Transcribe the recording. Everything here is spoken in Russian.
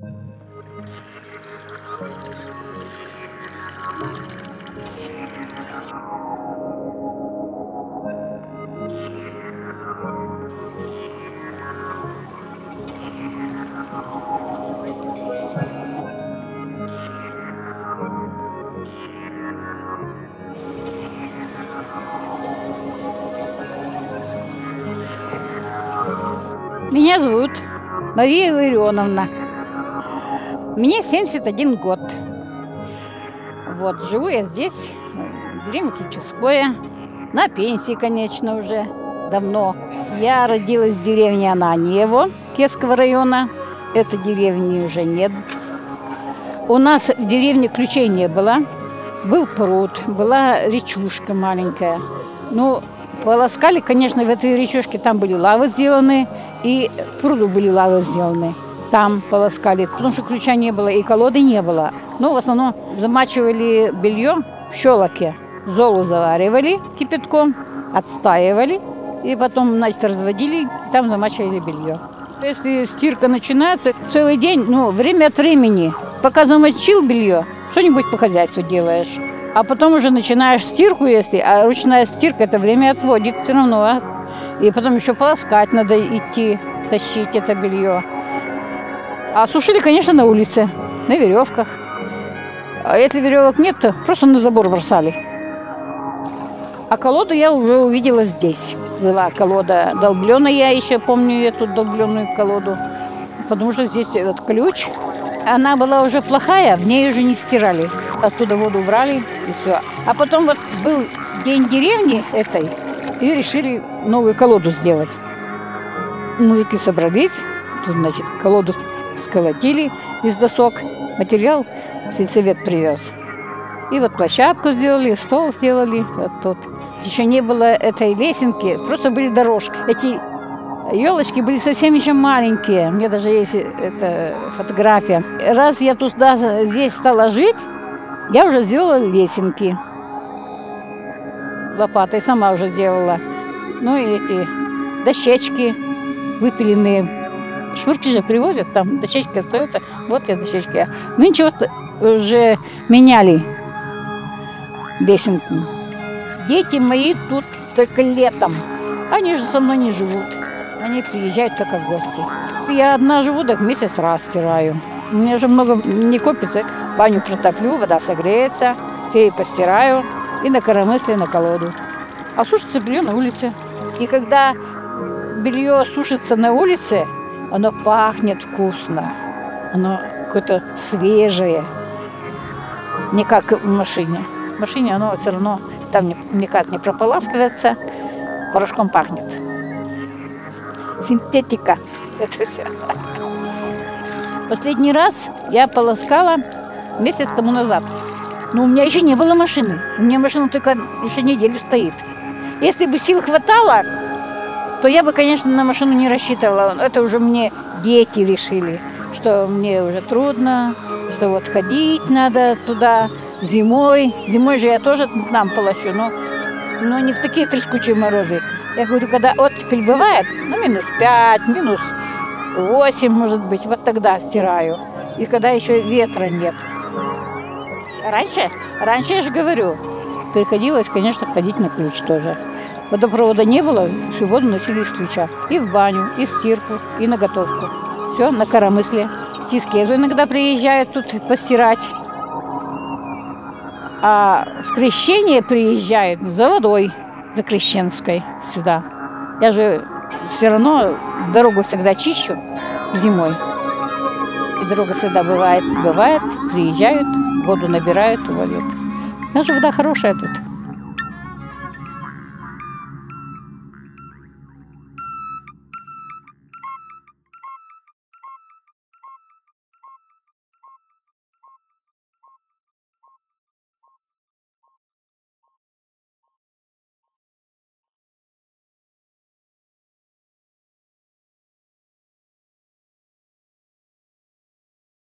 Меня зовут Мария Ларионовна. Мне 71 год. Вот, живу я здесь, в деревне Ключевское. На пенсии, конечно, уже давно. Я родилась в деревне Ананьево Киевского района. Этой деревни уже нет. У нас в деревне ключей не было. Был пруд, была речушка маленькая. Ну, полоскали, конечно, в этой речушке, там были лавы сделаны, и в пруду были лавы сделаны. Там полоскали, потому что ключа не было, и колоды не было. Но в основном замачивали белье в щелоке. Золу заваривали кипятком, отстаивали, и потом, значит, разводили, и там замачивали белье. Если стирка начинается, целый день, ну, время от времени, пока замочил белье, что-нибудь по хозяйству делаешь. А потом уже начинаешь стирку, а ручная стирка это время отводит все равно. И потом еще полоскать надо идти, тащить это белье. А сушили, конечно, на улице, на веревках. А если веревок нет, то просто на забор бросали. А колоду я уже увидела здесь. Была колода долбленная, я еще помню эту долбленную колоду. Потому что здесь этот ключ. Она была уже плохая, в ней уже не стирали. Оттуда воду убрали и все. А потом вот был день деревни этой, и решили новую колоду сделать. Мужики собрались, тут, значит, колоду сколотили из досок, материал сельсовет привез. И вот площадку сделали, стол сделали. Вот тут. Еще не было этой лесенки, просто были дорожки. Эти елочки были совсем еще маленькие. У меня даже есть эта фотография. Раз я здесь стала жить, я уже сделала лесенки. Лопатой сама уже делала. Ну и эти дощечки выпиленные. Швырки же привозят, там дощечки остаются. Вот я дощечки. Нынче вот уже меняли лесенку. Дети мои тут только летом. Они же со мной не живут. Они приезжают только в гости. Я одна живу, так месяц раз стираю. У меня уже много не копится. Баню протоплю, вода согреется, я постираю и на коромысле, на колоду. А сушится белье на улице. И когда белье сушится на улице, оно пахнет вкусно. Оно какое-то свежее. Не как в машине. В машине оно все равно там никак не прополаскивается, порошком пахнет. Синтетика. Это все. Последний раз я полоскала месяц тому назад. Но у меня еще не было машины. У меня машина только еще неделю стоит. Если бы сил хватало, то я бы, конечно, на машину не рассчитывала. Это уже мне дети решили, что мне уже трудно, что вот ходить надо туда зимой. Зимой же я тоже там полощу, но не в такие трескучие морозы. Я говорю, когда оттепель бывает, минус 5, минус 8, может быть, вот тогда стираю. И когда еще ветра нет. Раньше я же говорю, приходилось, конечно, ходить на ключ тоже. Водопровода не было, всю воду носили из ключа. И в баню, и в стирку, и на готовку. Все на коромысле. Тискезу иногда приезжают тут постирать. А в Крещение приезжают за водой, за Крещенской сюда. Я же все равно дорогу всегда чищу зимой. И дорога всегда бывает, приезжают, воду набирают, уводят. Даже вода хорошая тут.